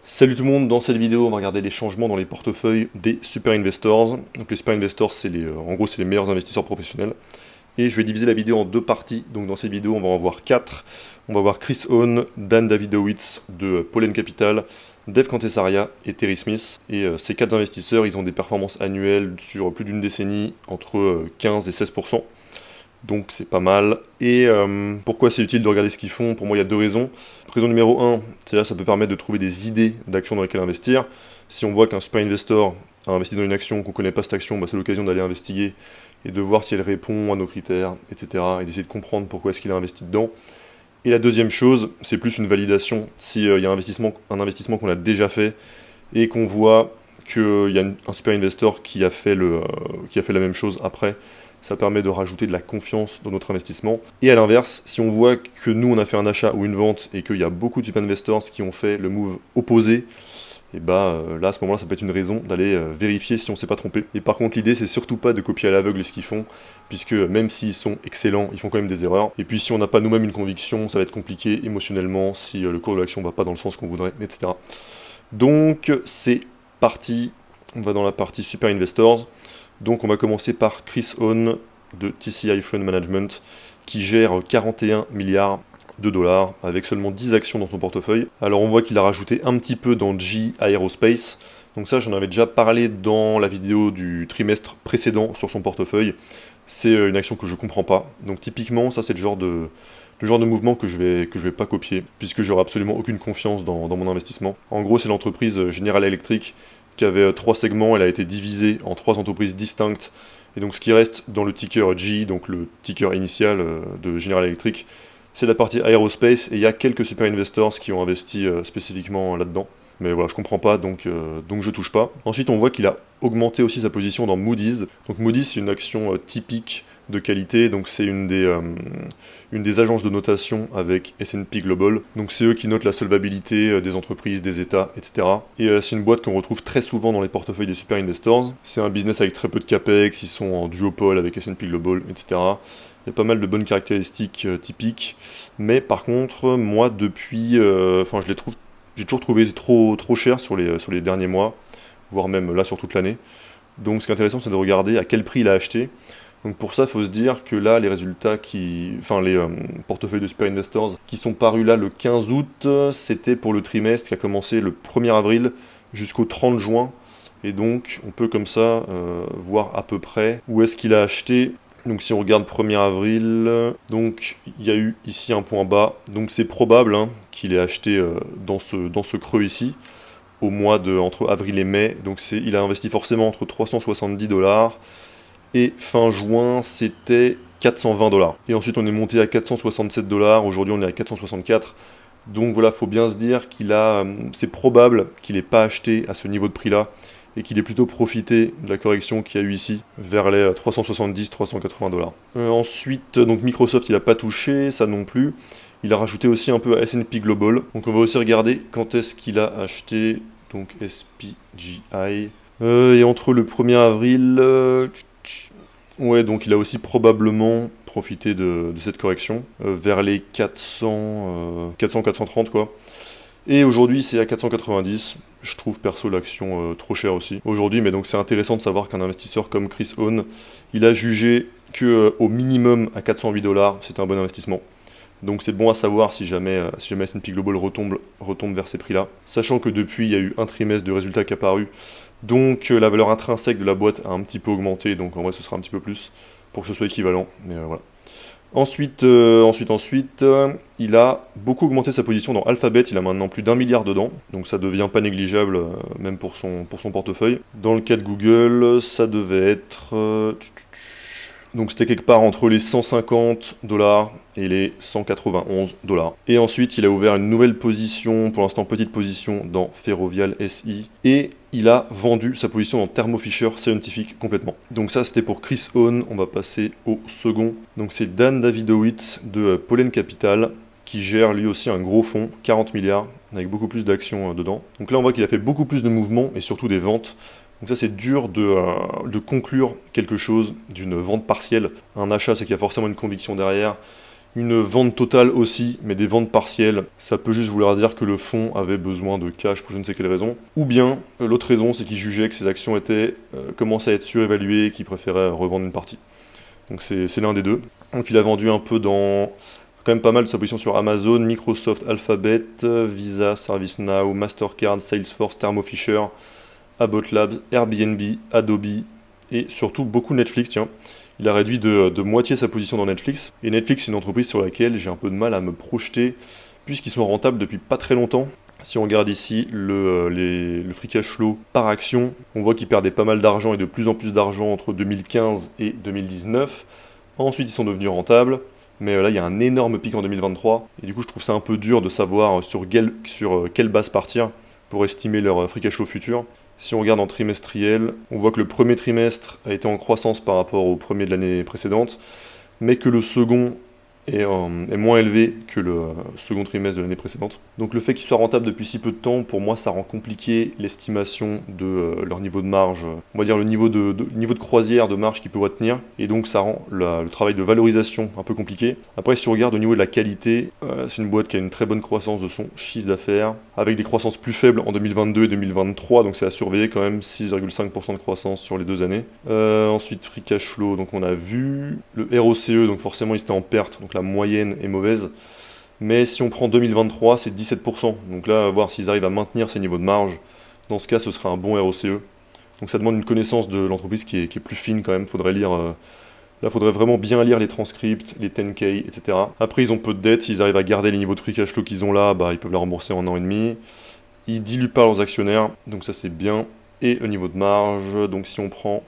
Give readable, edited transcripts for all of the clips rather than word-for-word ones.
Salut tout le monde, dans cette vidéo on va regarder les changements dans les portefeuilles des super investors. Donc les super investors en gros c'est les meilleurs investisseurs professionnels. Et je vais diviser la vidéo en deux parties, donc dans cette vidéo on va en voir quatre. On va voir Chris Hohn, Dan Davidowitz de Pollen Capital, Dev Kantesaria et Terry Smith. Et ces quatre investisseurs ils ont des performances annuelles sur plus d'une décennie entre 15 et 16%. Donc c'est pas mal. Et pourquoi c'est utile de regarder ce qu'ils font? Pour moi, il y a deux raisons. Raison numéro 1, c'est là, ça peut permettre de trouver des idées d'actions dans lesquelles investir. Si on voit qu'un super investor a investi dans une action, qu'on ne connaît pas cette action, bah, c'est l'occasion d'aller investiguer et de voir si elle répond à nos critères, etc. Et d'essayer de comprendre pourquoi est-ce qu'il a investi dedans. Et la deuxième chose, c'est plus une validation. S'il y a un investissement qu'on a déjà fait et qu'on voit qu'il y a un super investor qui a fait la même chose après, ça permet de rajouter de la confiance dans notre investissement. Et à l'inverse, si on voit que nous on a fait un achat ou une vente et qu'il y a beaucoup de super investors qui ont fait le move opposé, et bah là à ce moment-là ça peut être une raison d'aller vérifier si on s'est pas trompé. Et par contre l'idée c'est surtout pas de copier à l'aveugle ce qu'ils font, puisque même s'ils sont excellents, ils font quand même des erreurs. Et puis si on n'a pas nous-mêmes une conviction, ça va être compliqué émotionnellement si le cours de l'action va pas dans le sens qu'on voudrait, etc. Donc c'est parti, on va dans la partie super investors. Donc on va commencer par Chris Hohn de TCI Fund Management qui gère 41 milliards de dollars avec seulement 10 actions dans son portefeuille. Alors on voit qu'il a rajouté un petit peu dans GE Aerospace. Donc ça j'en avais déjà parlé dans la vidéo du trimestre précédent sur son portefeuille. C'est une action que je comprends pas. Donc typiquement ça c'est le genre de mouvement que je vais pas copier puisque j'aurai absolument aucune confiance dans mon investissement. En gros c'est l'entreprise General Electric qui avait trois segments, elle a été divisée en trois entreprises distinctes. Et donc ce qui reste dans le ticker GE, donc le ticker initial de General Electric, c'est la partie aerospace, et il y a quelques super investors qui ont investi spécifiquement là-dedans. Mais voilà, je comprends pas, donc je touche pas. Ensuite, on voit qu'il a augmenté aussi sa position dans Moody's. Donc Moody's, c'est une action typique de qualité, donc c'est une des agences de notation avec S&P Global. Donc c'est eux qui notent la solvabilité des entreprises, des États, etc. Et c'est une boîte qu'on retrouve très souvent dans les portefeuilles des super investors. C'est un business avec très peu de capex, ils sont en duopole avec S&P Global, etc. Il y a pas mal de bonnes caractéristiques typiques, mais par contre, moi depuis, j'ai toujours trouvé trop cher sur les derniers mois, voire même là sur toute l'année. Donc ce qui est intéressant, c'est de regarder à quel prix il a acheté. Donc pour ça, il faut se dire que là, les résultats les portefeuilles de super investors qui sont parus là le 15 août, c'était pour le trimestre qui a commencé le 1er avril jusqu'au 30 juin. Et donc on peut comme ça voir à peu près où est-ce qu'il a acheté. Donc si on regarde 1er avril, donc il y a eu ici un point bas. Donc c'est probable qu'il ait acheté dans ce creux ici, au mois entre avril et mai. Donc il a investi forcément entre 370 dollars. Et fin juin, c'était 420 dollars. Et ensuite, on est monté à 467 dollars. Aujourd'hui, on est à 464. Donc voilà, faut bien se dire c'est probable qu'il n'ait pas acheté à ce niveau de prix-là et qu'il ait plutôt profité de la correction qu'il y a eu ici vers les 370-380 dollars. Ensuite, donc Microsoft, il n'a pas touché, ça non plus. Il a rajouté aussi un peu à S&P Global. Donc on va aussi regarder quand est-ce qu'il a acheté donc SPGI. Et entre le 1er avril... ouais, donc il a aussi probablement profité de cette correction vers les 400-430 quoi. Et aujourd'hui c'est à 490. Je trouve perso l'action trop chère aussi aujourd'hui, mais donc c'est intéressant de savoir qu'un investisseur comme Chris Hohn, il a jugé que au minimum à 408 dollars, c'était un bon investissement. Donc c'est bon à savoir si jamais S&P Global retombe vers ces prix-là. Sachant que depuis, il y a eu un trimestre de résultats qui est apparu. Donc la valeur intrinsèque de la boîte a un petit peu augmenté. Donc en vrai, ce sera un petit peu plus pour que ce soit équivalent. Mais voilà. Ensuite, il a beaucoup augmenté sa position dans Alphabet. Il a maintenant plus d'1 milliard dedans. Donc ça devient pas négligeable, même pour son portefeuille. Dans le cas de Google, ça devait être... donc c'était quelque part entre les 150 dollars et les 191 dollars. Et ensuite, il a ouvert une nouvelle position, pour l'instant petite position, dans Ferrovial SI. Et il a vendu sa position dans Thermo Fisher Scientific complètement. Donc ça, c'était pour Chris Hohn. On va passer au second. Donc c'est Dan Davidowitz de Pollen Capital, qui gère lui aussi un gros fonds, 40 milliards, avec beaucoup plus d'actions dedans. Donc là, on voit qu'il a fait beaucoup plus de mouvements et surtout des ventes. Donc ça c'est dur de conclure quelque chose d'une vente partielle. Un achat c'est qu'il y a forcément une conviction derrière. Une vente totale aussi, mais des ventes partielles, ça peut juste vouloir dire que le fonds avait besoin de cash pour je ne sais quelle raison. Ou bien, l'autre raison, c'est qu'il jugeait que ses actions commençaient à être surévaluées et qu'il préférait revendre une partie. Donc c'est l'un des deux. Donc il a vendu un peu dans quand même pas mal de sa position sur Amazon, Microsoft, Alphabet, Visa, ServiceNow, Mastercard, Salesforce, Thermo Fisher, Abbott Labs, Airbnb, Adobe et surtout beaucoup Netflix, tiens. Il a réduit de moitié sa position dans Netflix. Et Netflix, c'est une entreprise sur laquelle j'ai un peu de mal à me projeter, puisqu'ils sont rentables depuis pas très longtemps. Si on regarde ici le free cash flow par action, on voit qu'ils perdaient pas mal d'argent et de plus en plus d'argent entre 2015 et 2019. Ensuite, ils sont devenus rentables. Mais là, il y a un énorme pic en 2023. Et du coup, je trouve ça un peu dur de savoir sur quelle base partir pour estimer leur free cash flow futur. Si on regarde en trimestriel, on voit que le premier trimestre a été en croissance par rapport au premier de l'année précédente, mais que le second est moins élevé que le second trimestre de l'année précédente. Donc le fait qu'ils soient rentables depuis si peu de temps, pour moi, ça rend compliqué l'estimation de leur niveau de marge, on va dire le niveau de croisière de marge qu'ils peuvent tenir, et donc ça rend le travail de valorisation un peu compliqué. Après, si on regarde au niveau de la qualité, c'est une boîte qui a une très bonne croissance de son chiffre d'affaires, avec des croissances plus faibles en 2022 et 2023, donc c'est à surveiller quand même, 6,5% de croissance sur les 2 années. Ensuite, free cash flow, donc on a vu le ROCE, donc forcément il était en perte, donc la moyenne est mauvaise. Mais si on prend 2023, c'est 17%. Donc là, à voir s'ils arrivent à maintenir ces niveaux de marge. Dans ce cas, ce sera un bon ROCE. Donc ça demande une connaissance de l'entreprise qui est plus fine quand même. Là, faudrait vraiment bien lire les transcripts, les 10K, etc. Après, ils ont peu de dettes. S'ils arrivent à garder les niveaux de free cash flow qu'ils ont là, ils peuvent la rembourser en 1 an et demi. Ils diluent pas leurs actionnaires. Donc ça, c'est bien. Et le niveau de marge, donc si on prend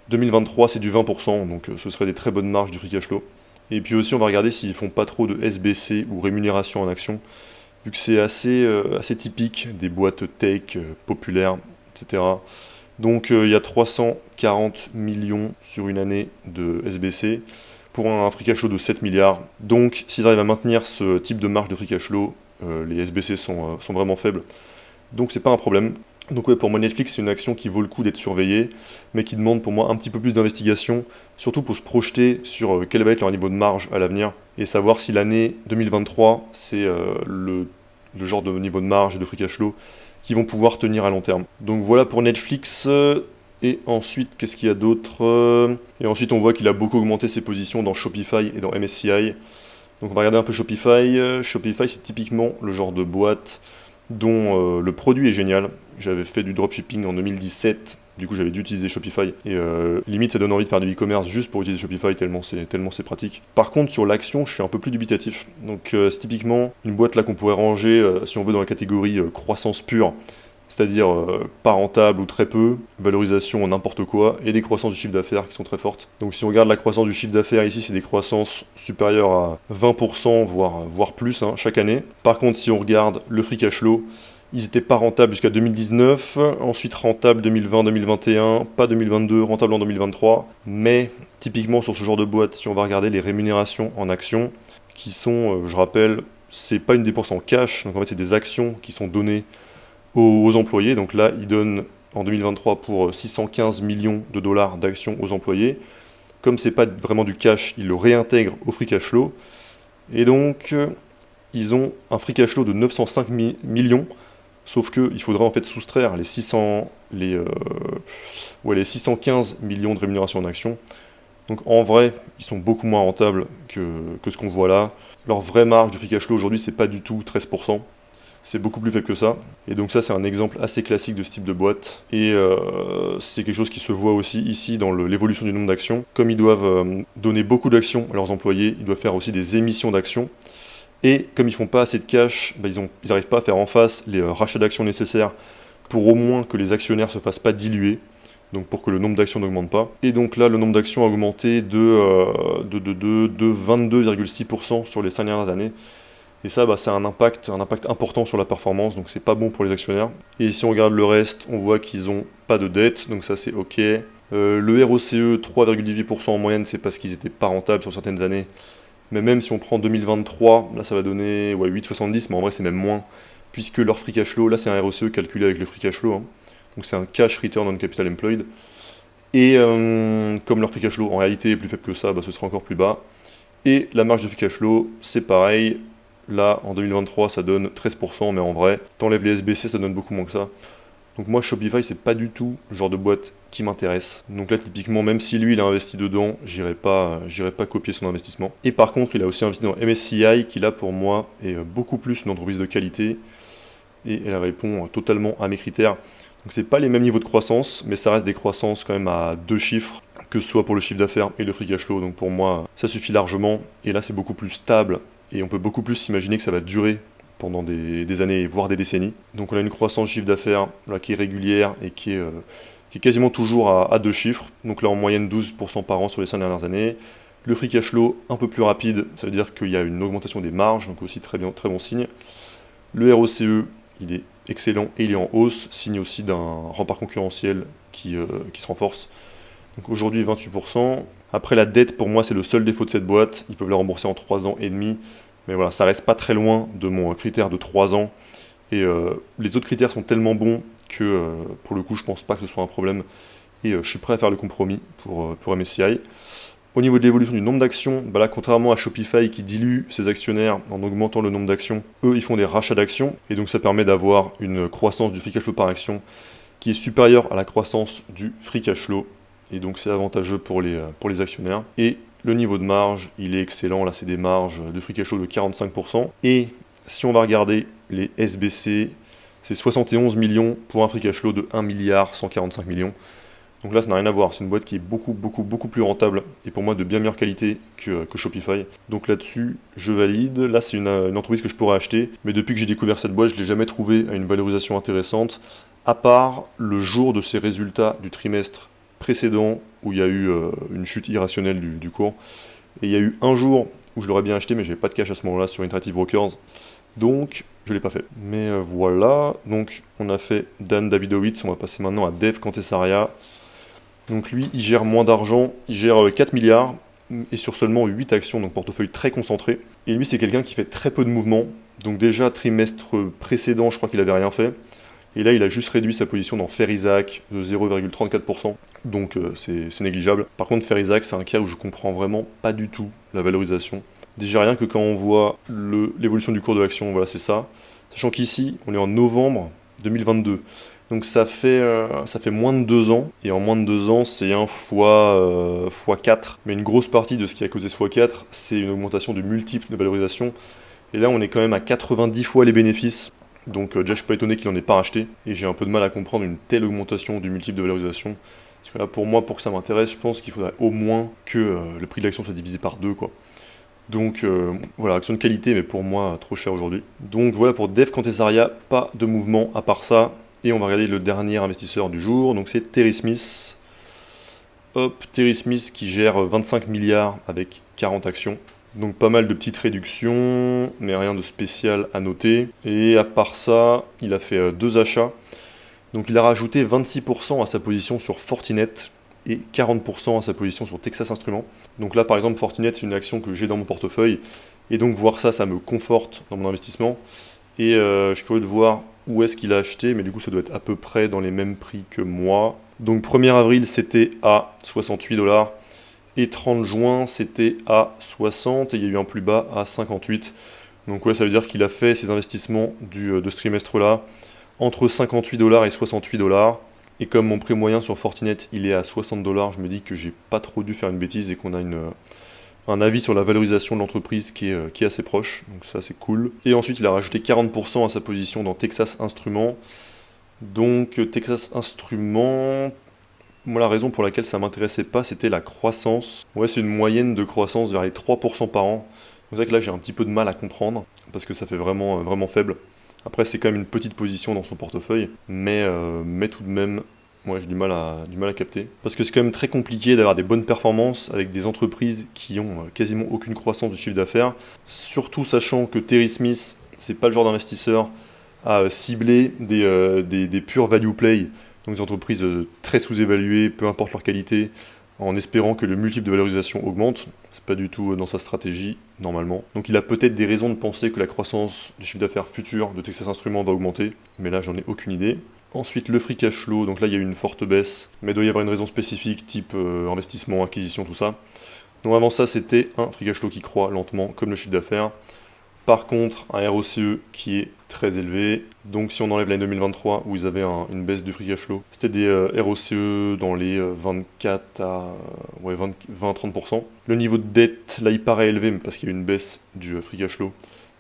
2023, c'est du 20%. Donc ce serait des très bonnes marges du free cash flow. Et puis aussi, on va regarder s'ils font pas trop de SBC ou rémunération en action, vu que c'est assez typique des boîtes tech populaires, etc. Donc il y a 340 millions sur une année de SBC pour un free cash flow de 7 milliards. Donc s'ils arrivent à maintenir ce type de marge de free cash flow, les SBC sont vraiment faibles. Donc c'est pas un problème. Donc ouais, pour moi Netflix c'est une action qui vaut le coup d'être surveillée, mais qui demande pour moi un petit peu plus d'investigation, surtout pour se projeter sur quel va être leur niveau de marge à l'avenir, et savoir si l'année 2023 c'est le genre de niveau de marge et de free cash flow qui vont pouvoir tenir à long terme. Donc voilà pour Netflix. Et ensuite, qu'est-ce qu'il y a d'autre? Et ensuite on voit qu'il a beaucoup augmenté ses positions dans Shopify et dans MSCI. Donc on va regarder un peu Shopify. Shopify c'est typiquement le genre de boîte dont le produit est génial. J'avais fait du dropshipping en 2017, du coup j'avais dû utiliser Shopify, et limite ça donne envie de faire du e-commerce juste pour utiliser Shopify tellement c'est pratique. Par contre sur l'action, je suis un peu plus dubitatif. Donc c'est typiquement une boîte là qu'on pourrait ranger, si on veut, dans la catégorie croissance pure, c'est-à-dire pas rentable ou très peu, valorisation n'importe quoi, et des croissances du chiffre d'affaires qui sont très fortes. Donc si on regarde la croissance du chiffre d'affaires ici, c'est des croissances supérieures à 20%, voire plus chaque année. Par contre, si on regarde le free cash flow, ils n'étaient pas rentables jusqu'à 2019, ensuite rentables 2020-2021, pas 2022, rentables en 2023. Mais typiquement sur ce genre de boîte, si on va regarder les rémunérations en actions, qui sont, je rappelle, c'est pas une dépense en cash, donc en fait c'est des actions qui sont données aux employés. Donc là, ils donnent en 2023 pour 615 millions de dollars d'actions aux employés. Comme c'est pas vraiment du cash, ils le réintègrent au free cash flow. Et donc, ils ont un free cash flow de 905 millions. Sauf qu'il faudrait en fait soustraire les 615 millions de rémunération en actions. Donc en vrai, ils sont beaucoup moins rentables que ce qu'on voit là. Leur vraie marge de free cash flow aujourd'hui, c'est pas du tout 13%. C'est beaucoup plus faible que ça. Et donc ça, c'est un exemple assez classique de ce type de boîte. Et c'est quelque chose qui se voit aussi ici dans l'évolution du nombre d'actions. Comme ils doivent donner beaucoup d'actions à leurs employés, ils doivent faire aussi des émissions d'actions. Et comme ils font pas assez de cash, ils n'arrivent pas à faire en face les rachats d'actions nécessaires pour au moins que les actionnaires se fassent pas diluer, donc pour que le nombre d'actions n'augmente pas. Et donc là, le nombre d'actions a augmenté de 22,6% sur les 5 dernières années. Et ça, c'est un impact important sur la performance, donc c'est pas bon pour les actionnaires. Et si on regarde le reste, on voit qu'ils ont pas de dette, donc ça c'est ok. Le ROCE, 3,18% en moyenne, c'est parce qu'ils étaient pas rentables sur certaines années. Mais même si on prend 2023, là ça va donner 8,70, mais en vrai c'est même moins, puisque leur free cash flow, là c'est un ROCE calculé avec le free cash flow, donc c'est un cash return on capital employed, et comme leur free cash flow en réalité est plus faible que ça, ce sera encore plus bas, Et la marge de free cash flow, c'est pareil. Là, en 2023, ça donne 13%, mais en vrai, t'enlèves les SBC, ça donne beaucoup moins que ça. Donc moi, Shopify, c'est pas du tout le genre de boîte qui m'intéresse. Donc là, typiquement, même si lui, il a investi dedans, j'irai pas copier son investissement. Et par contre, il a aussi investi dans MSCI, qui là, pour moi, est beaucoup plus une entreprise de qualité. Et elle répond totalement à mes critères. Donc c'est pas les mêmes niveaux de croissance, mais ça reste des croissances quand même à 2 chiffres, que ce soit pour le chiffre d'affaires et le free cash flow. Donc pour moi, ça suffit largement. Et là, c'est beaucoup plus stable. Et on peut beaucoup plus s'imaginer que ça va durer pendant des années, voire des décennies. Donc on a une croissance chiffre d'affaires qui est régulière et qui est quasiment toujours à 2 chiffres. Donc là en moyenne 12% par an sur les 5 dernières années. Le free cash flow un peu plus rapide, ça veut dire qu'il y a une augmentation des marges, donc aussi très bon signe. Le ROCE, il est excellent et il est en hausse, signe aussi d'un rempart concurrentiel qui se renforce. Donc aujourd'hui 28%. Après la dette, pour moi, c'est le seul défaut de cette boîte. Ils peuvent la rembourser en 3 ans et demi. Mais voilà, ça reste pas très loin de mon critère de 3 ans. Et les autres critères sont tellement bons que pour le coup, je pense pas que ce soit un problème. Et je suis prêt à faire le compromis pour MSCI. Au niveau de l'évolution du nombre d'actions, bah là, contrairement à Shopify qui dilue ses actionnaires en augmentant le nombre d'actions, eux, ils font des rachats d'actions. Et donc ça permet d'avoir une croissance du free cash flow par action qui est supérieure à la croissance du free cash flow. Et donc c'est avantageux pour les actionnaires. Et le niveau de marge, il est excellent. Là, c'est des marges de free cash flow de 45%. Et si on va regarder les SBC, c'est 71 millions pour un free cash flow de 1 milliard 145 millions. Donc là, ça n'a rien à voir. C'est une boîte qui est beaucoup plus rentable et pour moi de bien meilleure qualité que Shopify. Donc là-dessus, je valide. Là, c'est une entreprise que je pourrais acheter. Mais depuis que j'ai découvert cette boîte, je ne l'ai jamais trouvée à une valorisation intéressante, à part le jour de ses résultats du trimestre précédent où il y a eu une chute irrationnelle du cours. Et il y a eu un jour où je l'aurais bien acheté, mais j'avais pas de cash à ce moment-là sur Interactive Brokers. Donc, je ne l'ai pas fait. Mais voilà. Donc, on a fait Dan Davidowitz. On va passer maintenant à Dev Kantesaria. Donc lui, il gère moins d'argent, il gère 4 milliards et sur seulement 8 actions, donc portefeuille très concentré. Et lui, c'est quelqu'un qui fait très peu de mouvements. Donc déjà, trimestre précédent, je crois qu'il avait rien fait. Et là, il a juste réduit sa position dans Fair-Isaac de 0,34%. Donc c'est négligeable. Par contre, Fair-Isaac, c'est un cas où je comprends vraiment pas du tout la valorisation. Déjà rien que quand on voit l'évolution du cours de l'action, voilà, c'est ça. Sachant qu'ici, on est en novembre 2022. Donc ça fait moins de 2 ans, et en moins de 2 ans, c'est un fois 4. Mais une grosse partie de ce qui a causé ce x4, c'est une augmentation de multiples de valorisation. Et là, on est quand même à 90 fois les bénéfices. Donc déjà, je suis pas étonné qu'il en ait pas racheté, et j'ai un peu de mal à comprendre une telle augmentation du multiple de valorisation. Parce que là, pour moi, pour que ça m'intéresse, je pense qu'il faudrait au moins que le prix de l'action soit divisé par 2, quoi. Donc voilà, action de qualité, mais pour moi, trop cher aujourd'hui. Donc voilà pour Dev Kantesaria, pas de mouvement à part ça. Et on va regarder le dernier investisseur du jour, donc c'est Terry Smith. Hop, Terry Smith qui gère 25 milliards avec 40 actions. Donc pas mal de petites réductions, mais rien de spécial à noter. Et à part ça, il a fait 2 achats. Donc il a rajouté 26% à sa position sur Fortinet et 40% à sa position sur Texas Instruments. Donc là par exemple Fortinet, c'est une action que j'ai dans mon portefeuille. Et donc voir ça, ça me conforte dans mon investissement. Et je suis curieux de voir où est-ce qu'il a acheté, mais du coup ça doit être à peu près dans les mêmes prix que moi. Donc 1er avril c'était à 68 $ et 30 juin c'était à 60 et il y a eu un plus bas à 58. Donc ouais, ça veut dire qu'il a fait ses investissements de ce trimestre-là entre 58 $ et 68 $. Et comme mon prix moyen sur Fortinet il est à 60 $, je me dis que j'ai pas trop dû faire une bêtise et qu'on a un avis sur la valorisation de l'entreprise qui est assez proche, donc ça c'est cool. Et ensuite il a rajouté 40% à sa position dans Texas Instruments. Donc Texas Instruments, moi la raison pour laquelle ça m'intéressait pas, c'était la croissance. Ouais, c'est une moyenne de croissance vers les 3% par an. C'est vrai que là j'ai un petit peu de mal à comprendre, parce que ça fait vraiment faible. Après c'est quand même une petite position dans son portefeuille, mais tout de même, moi j'ai du mal à capter. Parce que c'est quand même très compliqué d'avoir des bonnes performances avec des entreprises qui ont quasiment aucune croissance du chiffre d'affaires. Surtout sachant que Terry Smith, c'est pas le genre d'investisseur à cibler des purs value play, donc des entreprises très sous-évaluées, peu importe leur qualité, en espérant que le multiple de valorisation augmente. C'est pas du tout dans sa stratégie, normalement. Donc il a peut-être des raisons de penser que la croissance du chiffre d'affaires futur de Texas Instruments va augmenter, mais là j'en ai aucune idée. Ensuite, le free cash flow, donc là il y a eu une forte baisse, mais il doit y avoir une raison spécifique, type investissement, acquisition, tout ça. Donc vraiment ça c'était un free cash flow qui croît lentement comme le chiffre d'affaires. Par contre, un ROCE qui est très élevé. Donc si on enlève l'année 2023 où ils avaient une baisse du free cash flow, c'était des ROCE dans les 24 à 20-30%. Le niveau de dette, là il paraît élevé mais parce qu'il y a eu une baisse du free cash flow.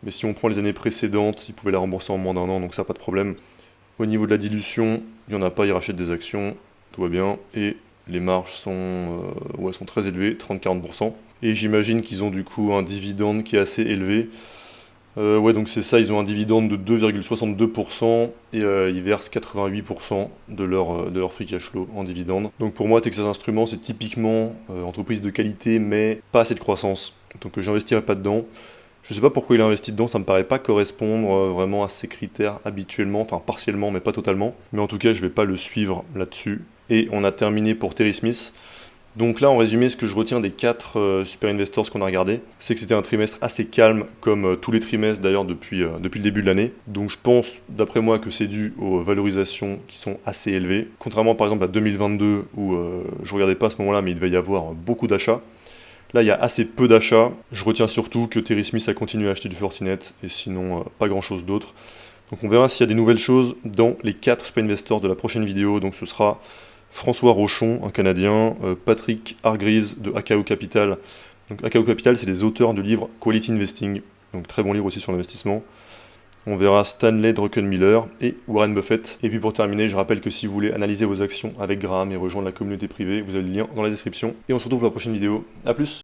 Mais si on prend les années précédentes, ils pouvaient la rembourser en moins d'un an, donc ça pas de problème. Au niveau de la dilution, il n'y en a pas, ils rachètent des actions, tout va bien. Et les marges sont très élevées, 30-40%. Et j'imagine qu'ils ont du coup un dividende qui est assez élevé. Donc c'est ça, ils ont un dividende de 2,62% et ils versent 88% de leur free cash flow en dividende. Donc pour moi, Texas Instruments, c'est typiquement entreprise de qualité, mais pas assez de croissance. Donc j'investirai pas dedans. Je sais pas pourquoi il a investi dedans, ça me paraît pas correspondre vraiment à ses critères habituellement, enfin partiellement, mais pas totalement. Mais en tout cas, je vais pas le suivre là-dessus. Et on a terminé pour Terry Smith. Donc là, en résumé, ce que je retiens des 4 Super Investors qu'on a regardé, c'est que c'était un trimestre assez calme, comme tous les trimestres d'ailleurs depuis le début de l'année. Donc je pense, d'après moi, que c'est dû aux valorisations qui sont assez élevées. Contrairement par exemple à 2022, où je regardais pas à ce moment-là, mais il devait y avoir beaucoup d'achats. Là, il y a assez peu d'achats. Je retiens surtout que Terry Smith a continué à acheter du Fortinet, et sinon, pas grand-chose d'autre. Donc on verra s'il y a des nouvelles choses dans les 4 Super Investors de la prochaine vidéo. Donc ce sera François Rochon, un Canadien, Patrick Hargreaves de Akao Capital. Donc Akao Capital, c'est les auteurs du livre Quality Investing, donc très bon livre aussi sur l'investissement. On verra Stanley Druckenmiller et Warren Buffett. Et puis pour terminer, je rappelle que si vous voulez analyser vos actions avec Graham et rejoindre la communauté privée, vous avez le lien dans la description. Et on se retrouve pour la prochaine vidéo. A plus!